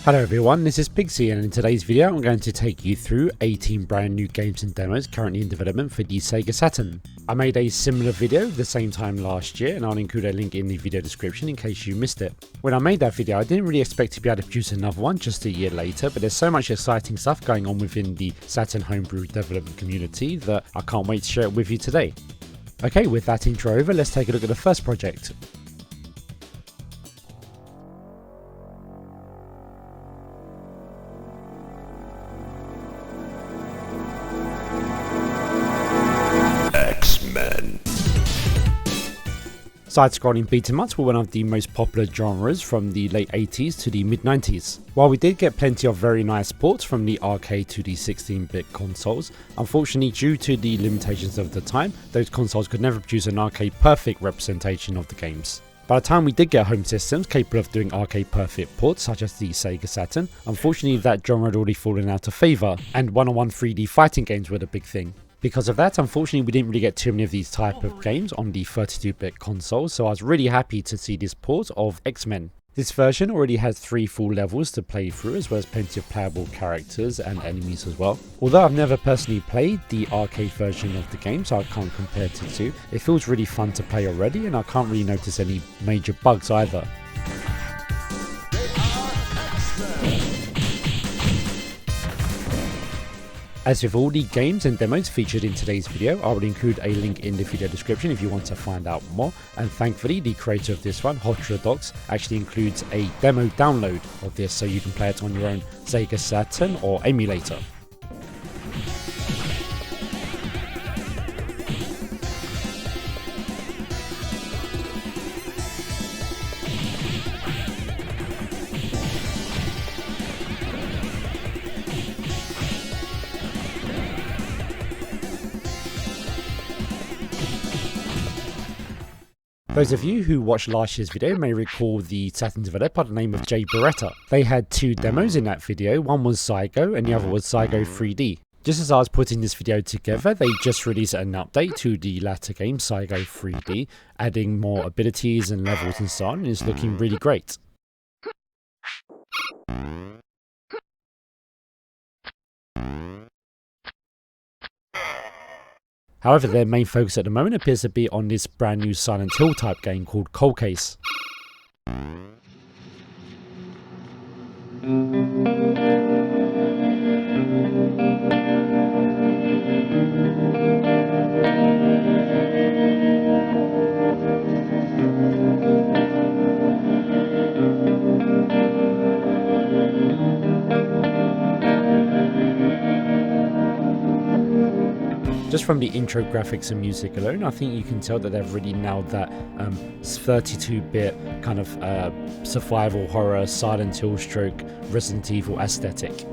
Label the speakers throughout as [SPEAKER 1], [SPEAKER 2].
[SPEAKER 1] Hello everyone, this is Pixie, and in today's video I'm going to take you through 18 brand new games and demos currently in development for the Sega Saturn. I made a similar video the same time last year, and I'll include a link in the video description in case you missed it. When I made that video I didn't really expect to be able to produce another one just a year later, but there's so much exciting stuff going on within the Saturn homebrew development community that I can't wait to share it with you today. Okay, with that intro over, let's take a look at the first project. Side-scrolling beat-em-ups were one of the most popular genres from the late 80s to the mid-90s. While we did get plenty of very nice ports from the arcade to the 16-bit consoles, unfortunately due to the limitations of the time, those consoles could never produce an arcade-perfect representation of the games. By the time we did get home systems capable of doing arcade-perfect ports such as the Sega Saturn, unfortunately that genre had already fallen out of favour, and one-on-one 3D fighting games were the big thing. Because of that, unfortunately we didn't really get too many of these type of games on the 32-bit console, so I was really happy to see this port of X-Men. This version already has 3 full levels to play through, as well as plenty of playable characters and enemies as well. Although I've never personally played the arcade version of the game, so I can't compare the two, it feels really fun to play already, and I can't really notice any major bugs either. As with all the games and demos featured in today's video, I will include a link in the video description if you want to find out more, and thankfully the creator of this one, Hotrodox, actually includes a demo download of this so you can play it on your own Sega Saturn or emulator. Those of you who watched last year's video may recall the Saturn developer by the name of J Beretta. They had 2 demos in that video, one was Zygo and the other was Zygo 3D. Just as I was putting this video together, they just released an update to the latter game, Zygo 3D, adding more abilities and levels and so on, and it's looking really great. However, their main focus at the moment appears to be on this brand new Silent Hill type game called Cold Case. Just from the intro graphics and music alone, I think you can tell that they've really nailed that 32-bit kind of survival horror, Silent Hill stroke, Resident Evil aesthetic.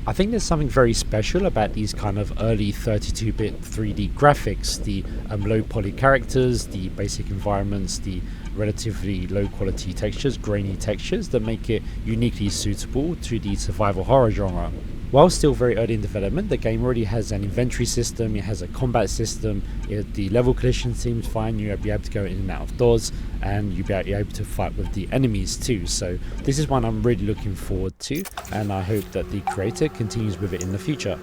[SPEAKER 1] I think there's something very special about these kind of early 32-bit 3D graphics, the low poly characters, the basic environments, the relatively low quality textures, grainy textures that make it uniquely suitable to the survival horror genre. While still very early in development, the game already has an inventory system, it has a combat system, the level collision seems fine, you'll be able to go in and out of doors, and you'll be able to fight with the enemies too. So this is one I'm really looking forward to, and I hope that the creator continues with it in the future.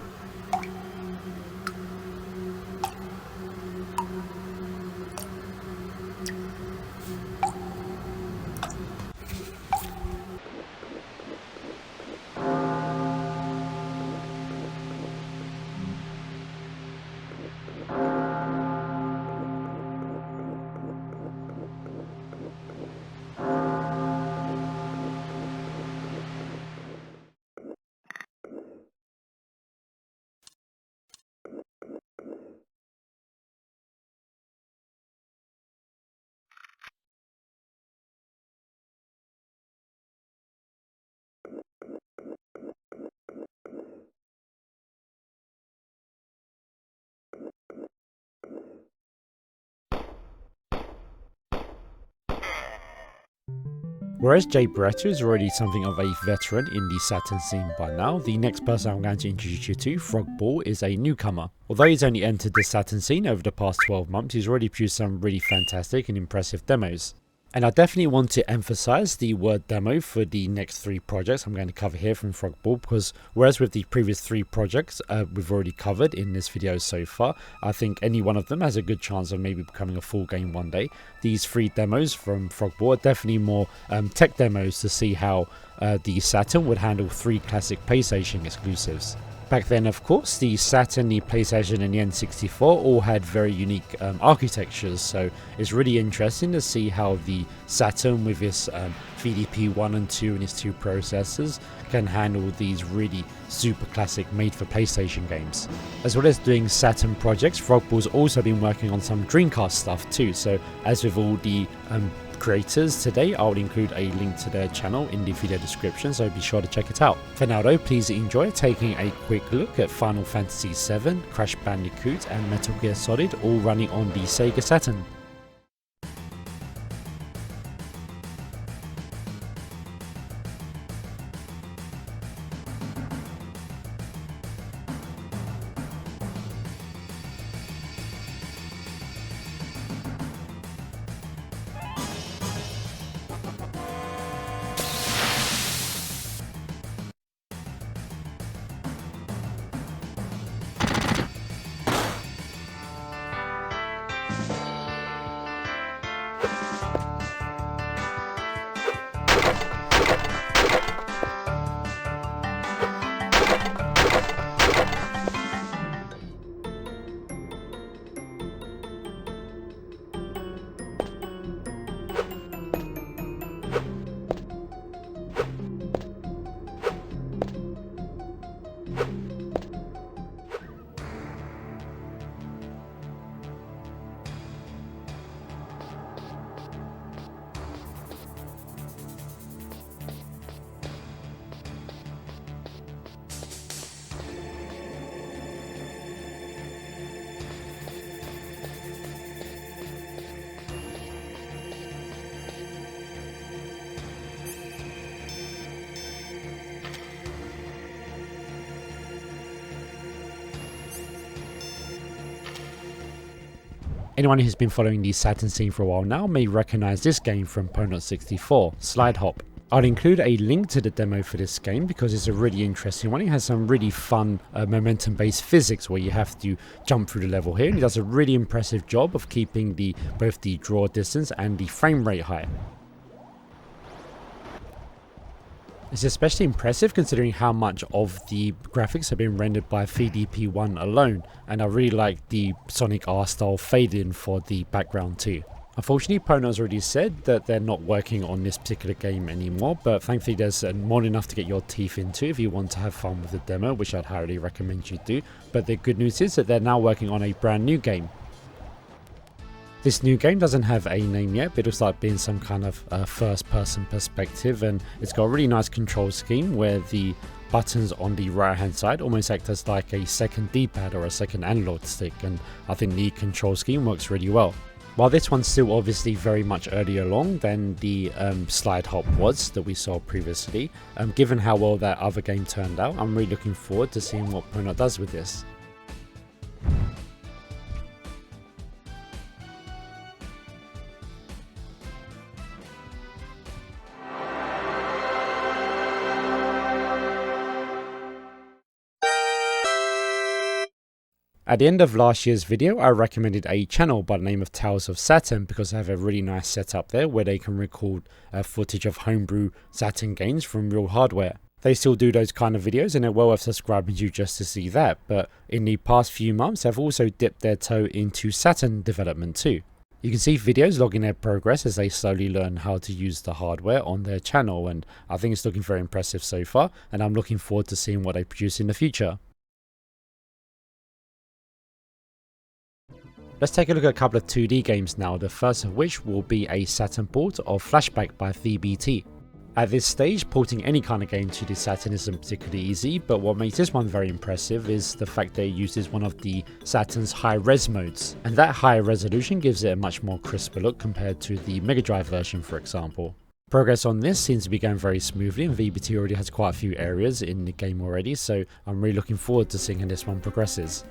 [SPEAKER 1] Whereas Jay Barretto is already something of a veteran in the Saturn scene by now, the next person I'm going to introduce you to, Frogbull, is a newcomer. Although he's only entered the Saturn scene over the past 12 months, he's already produced some really fantastic and impressive demos. And I definitely want to emphasize the word demo for the next 3 projects I'm going to cover here from Frogbull, because whereas with the previous 3 projects we've already covered in this video so far, I think any one of them has a good chance of maybe becoming a full game one day. These 3 demos from Frogbull are definitely more tech demos to see how the Saturn would handle 3 classic PlayStation exclusives. Back then, of course, the Saturn, the PlayStation and the N64 all had very unique architectures, so it's really interesting to see how the Saturn with its VDP-1 and 2 and its 2 processors can handle these really super classic made for PlayStation games. As well as doing Saturn projects, Frogbull's also been working on some Dreamcast stuff too, so as with all the creators today, I will include a link to their channel in the video description, so be sure to check it out. For now though, please enjoy taking a quick look at Final Fantasy VII, Crash Bandicoot and Metal Gear Solid, all running on the Sega Saturn. Anyone who's been following the Saturn scene for a while now may recognise this game from Ponot 64, Slide Hop. I'll include a link to the demo for this game because it's a really interesting one. It has some really fun momentum based physics where you have to jump through the level here, and it does a really impressive job of keeping both the draw distance and the frame rate high. It's especially impressive considering how much of the graphics have been rendered by VDP-1 alone, and I really like the Sonic R style fade in for the background too. Unfortunately, Ponot's already said that they're not working on this particular game anymore, but thankfully there's more than enough to get your teeth into if you want to have fun with the demo, which I'd highly recommend you do. But the good news is that they're now working on a brand new game. This new game doesn't have a name yet, but it's like being some kind of first person perspective, and it's got a really nice control scheme where the buttons on the right hand side almost act as like a second D-pad or a second analog stick, and I think the control scheme works really well. While this one's still obviously very much earlier along than the Slide Hop was that we saw previously, given how well that other game turned out, I'm really looking forward to seeing what Ponot does with this. At the end of last year's video, I recommended a channel by the name of Tales of Saturn because they have a really nice setup there where they can record footage of homebrew Saturn games from real hardware. They still do those kind of videos and they're well worth subscribing to just to see that, but in the past few months they've also dipped their toe into Saturn development too. You can see videos logging their progress as they slowly learn how to use the hardware on their channel, and I think it's looking very impressive so far, and I'm looking forward to seeing what they produce in the future. Let's take a look at a couple of 2D games now, the first of which will be a Saturn port of Flashback by VBT. At this stage, porting any kind of game to the Saturn isn't particularly easy, but what makes this one very impressive is the fact that it uses one of the Saturn's high-res modes, and that higher resolution gives it a much more crisper look compared to the Mega Drive version, for example. Progress on this seems to be going very smoothly, and VBT already has quite a few areas in the game already, so I'm really looking forward to seeing how this one progresses.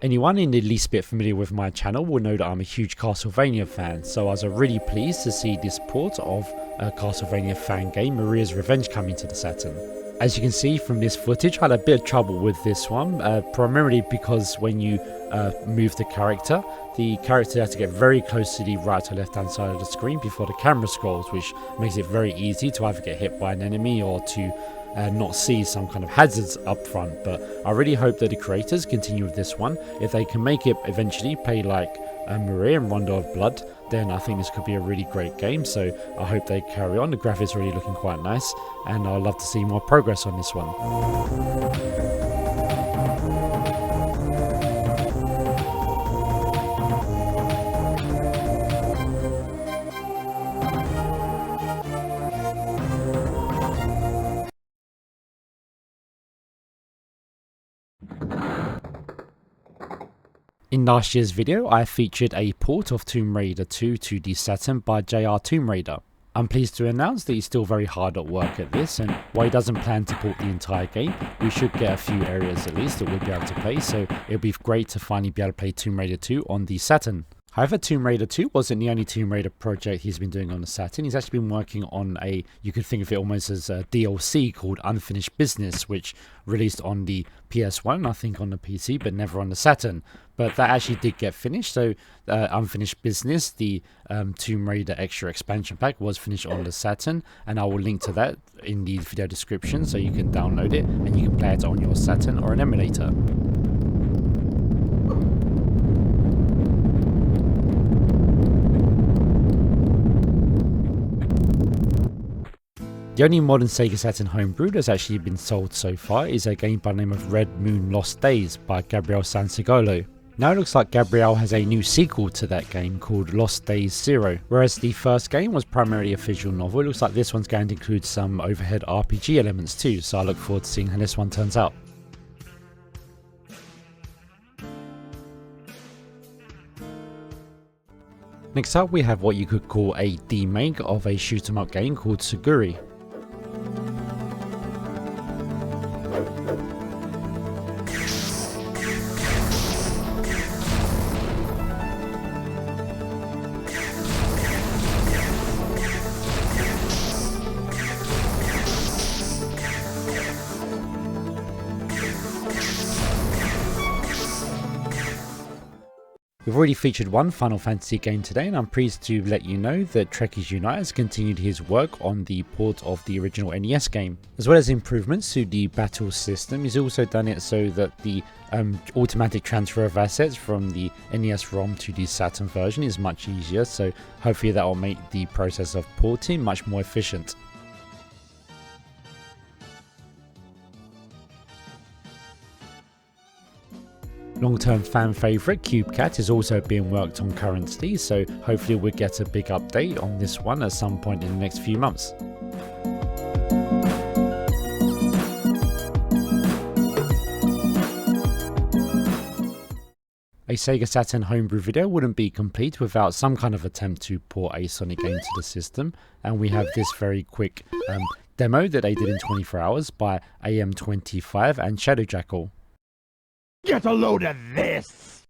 [SPEAKER 1] Anyone in the least bit familiar with my channel will know that I'm a huge Castlevania fan, so I was really pleased to see this port of a Castlevania fan game, Maria's Revenge, coming to the Saturn. As you can see from this footage, I had a bit of trouble with this one, primarily because when you move the character has to get very close to the right or left hand side of the screen before the camera scrolls, which makes it very easy to either get hit by an enemy or to not see some kind of hazards up front. But I really hope that the creators continue with this one. If they can make it eventually play like Maria and Rondo of Blood, then I think this could be a really great game, so I hope they carry on. The graphics are really looking quite nice, and I'd love to see more progress on this one. In last year's video, I featured a port of Tomb Raider 2 to the Saturn by JR Tomb Raider. I'm pleased to announce that he's still very hard at work at this, and while he doesn't plan to port the entire game, we should get a few areas at least that we'll be able to play, so it'll be great to finally be able to play Tomb Raider 2 on the Saturn. However, Tomb Raider 2 wasn't the only Tomb Raider project he's been doing on the Saturn. He's actually been working on you could think of it almost as a DLC called Unfinished Business, which released on the PS1, I think on the PC, but never on the Saturn. But that actually did get finished, so Unfinished Business, the Tomb Raider Extra Expansion Pack, was finished on the Saturn, and I will link to that in the video description so you can download it and you can play it on your Saturn or an emulator. The only modern Sega Saturn homebrew that's actually been sold so far is a game by the name of Red Moon Lost Days by Gabriel Sansegulo. Now it looks like Gabriel has a new sequel to that game called Lost Days Zero. Whereas the first game was primarily a visual novel, it looks like this one's going to include some overhead RPG elements too, so I look forward to seeing how this one turns out. Next up we have what you could call a remake of a shoot 'em up game called Suguri. We've already featured one Final Fantasy game today, and I'm pleased to let you know that Trekkies Unite has continued his work on the port of the original NES game. As well as improvements to the battle system, he's also done it so that the automatic transfer of assets from the NES ROM to the Saturn version is much easier, so hopefully that will make the process of porting much more efficient. Long-term fan favourite Cube Cat is also being worked on currently, so hopefully we'll get a big update on this one at some point in the next few months. A Sega Saturn homebrew video wouldn't be complete without some kind of attempt to port a Sonic game to the system, and we have this very quick demo that they did in 24 hours by AM25 and Shadow Jackal.
[SPEAKER 2] Get a load of this!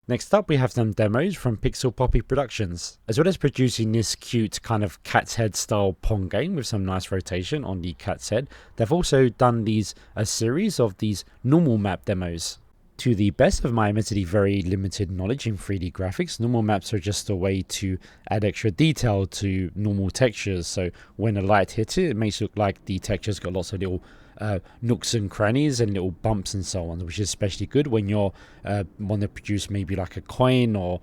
[SPEAKER 1] Next up we have some demos from Pixel Poppy Productions. As well as producing this cute kind of cat's head style Pong game with some nice rotation on the cat's head, they've also done a series of these normal map demos. To the best of my admittedly very limited knowledge in 3D graphics, normal maps are just a way to add extra detail to normal textures, so when a light hits it, it makes it look like the texture's got lots of little nooks and crannies and little bumps and so on, which is especially good when you're want to produce maybe like a coin or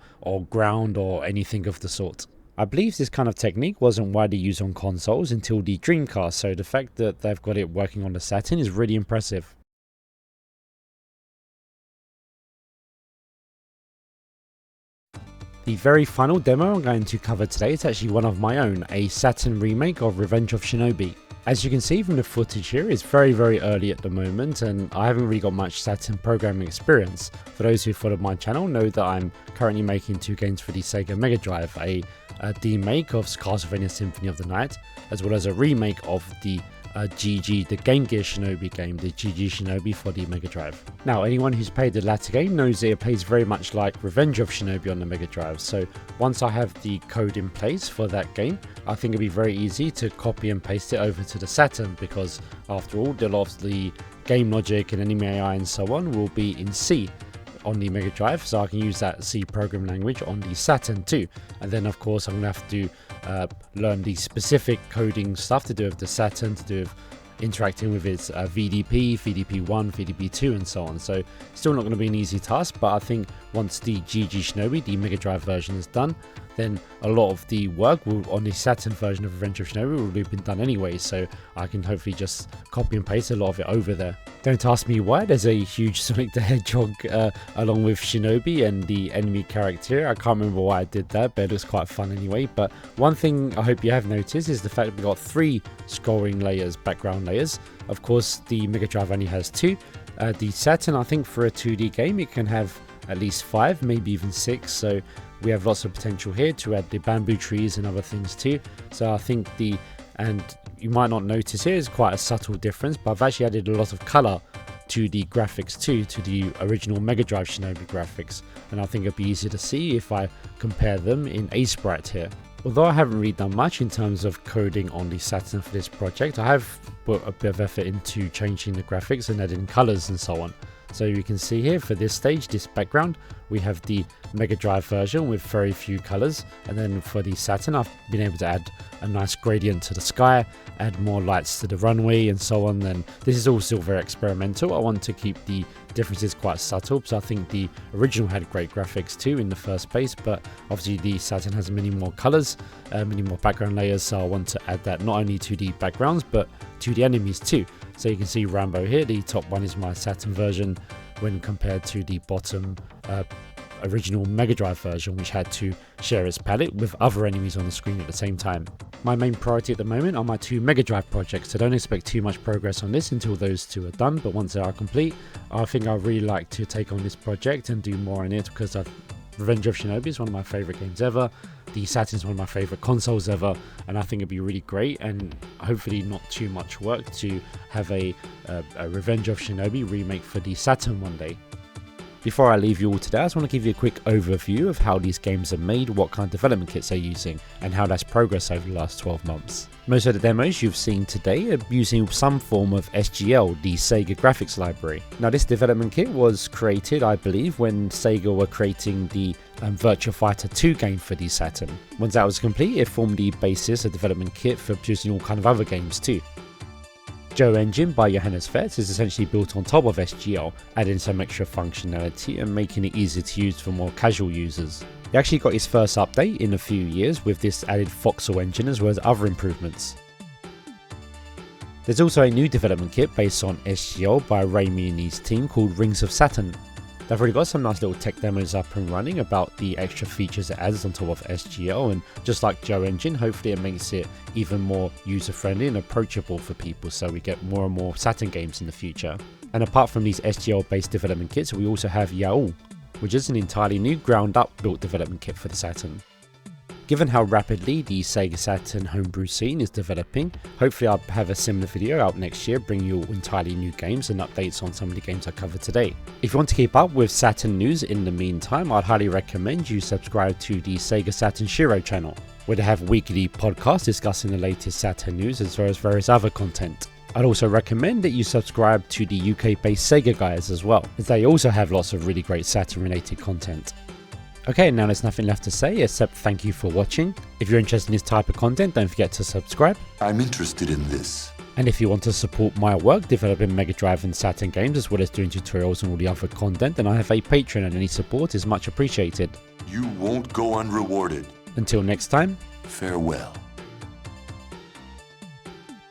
[SPEAKER 1] ground or anything of the sort. I believe this kind of technique wasn't widely used on consoles until the Dreamcast, so the fact that they've got it working on the Saturn is really impressive. The very final demo I'm going to cover today is actually one of my own, a Saturn remake of Revenge of Shinobi. As you can see from the footage here, it's very early at the moment and I haven't really got much Saturn programming experience. For those who followed my channel know that I'm currently making 2 games for the Sega Mega Drive, a remake of Castlevania Symphony of the Night, as well as a remake of the the Game Gear Shinobi game, the GG Shinobi for the Mega Drive. Now, anyone who's played the latter game knows that it plays very much like Revenge of Shinobi on the Mega Drive, so once I have the code in place for that game, I think it'll be very easy to copy and paste it over to the Saturn, because after all, a lot of the game logic and enemy AI and so on will be in C on the Mega Drive, so I can use that C program language on the Saturn too. And then of course I'm going to have to learn the specific coding stuff to do with the Saturn, to do with interacting with its VDP, VDP1, VDP2 and so on. So still not going to be an easy task, but I think once the GG Shinobi, the Mega Drive version, is done, then a lot of the work on the Saturn version of Revenge of Shinobi will have been done anyway, so I can hopefully just copy and paste a lot of it over there. Don't ask me why, there's a huge Sonic the Hedgehog along with Shinobi and the enemy character. I can't remember why I did that, but it was quite fun anyway. But one thing I hope you have noticed is the fact that we got 3 scrolling layers, background layers. Of course, the Mega Drive only has 2. The Saturn, I think for a 2D game, it can have at least 5, maybe even 6, so we have lots of potential here to add the bamboo trees and other things too. So I think and you might not notice here, is quite a subtle difference, but I've actually added a lot of color to the graphics too, to the original Mega Drive Shinobi graphics, and I think it'll be easy to see if I compare them in A-Sprite here. Although I haven't really done much in terms of coding on the Saturn for this project, I have put a bit of effort into changing the graphics and adding colors and so on. So you can see here for this stage, this background, we have the Mega Drive version with very few colors, and then for the Saturn I've been able to add a nice gradient to the sky, add more lights to the runway and so on. And this is all still very experimental. I want to keep the differences quite subtle, because I think the original had great graphics too in the first place, but obviously the Saturn has many more colors, many more background layers, so I want to add that not only to the backgrounds but to the enemies too. So you can see Rambo here, the top one is my Saturn version when compared to the bottom original Mega Drive version, which had to share its palette with other enemies on the screen at the same time. My main priority at the moment are my 2 Mega Drive projects, so don't expect too much progress on this until those 2 are done, but once they are complete, I think I'd really like to take on this project and do more on it, because Revenge of Shinobi is one of my favourite games ever, the Saturn is one of my favourite consoles ever, and I think it'd be really great and hopefully not too much work to have a Revenge of Shinobi remake for the Saturn one day. Before I leave you all today, I just want to give you a quick overview of how these games are made, what kind of development kits they're using, and how that's progressed over the last 12 months. Most of the demos you've seen today are using some form of SGL, the Sega graphics library. Now this development kit was created, I believe, when Sega were creating the Virtua Fighter 2 game for the Saturn. Once that was complete, it formed the basis of development kit for producing all kind of other games too. Joe Engine by Johannes Vetz is essentially built on top of SGL, adding some extra functionality and making it easier to use for more casual users. He actually got his first update in a few years with this added voxel engine as well as other improvements. There's also a new development kit based on SGL by Raimi and his team called Rings of Saturn. They've already got some nice little tech demos up and running about the extra features it adds on top of SGL, and just like Joe Engine, hopefully it makes it even more user friendly and approachable for people, so we get more and more Saturn games in the future. And apart from these SGL based development kits, we also have Yaul, which is an entirely new ground up built development kit for the Saturn. Given how rapidly the Sega Saturn homebrew scene is developing, hopefully I'll have a similar video out next year bringing you entirely new games and updates on some of the games I covered today. If you want to keep up with Saturn news in the meantime, I'd highly recommend you subscribe to the Sega Saturn Shiro channel, where they have weekly podcasts discussing the latest Saturn news as well as various other content. I'd also recommend that you subscribe to the UK-based Sega Guys as well, as they also have lots of really great Saturn related content. Okay, now there's nothing left to say except thank you for watching. If you're interested in this type of content, don't forget to subscribe.
[SPEAKER 3] I'm interested in this.
[SPEAKER 1] And if you want to support my work developing Mega Drive and Saturn games as well as doing tutorials and all the other content, then I have a Patreon and any support is much appreciated.
[SPEAKER 3] You won't go unrewarded.
[SPEAKER 1] Until next time,
[SPEAKER 3] Farewell.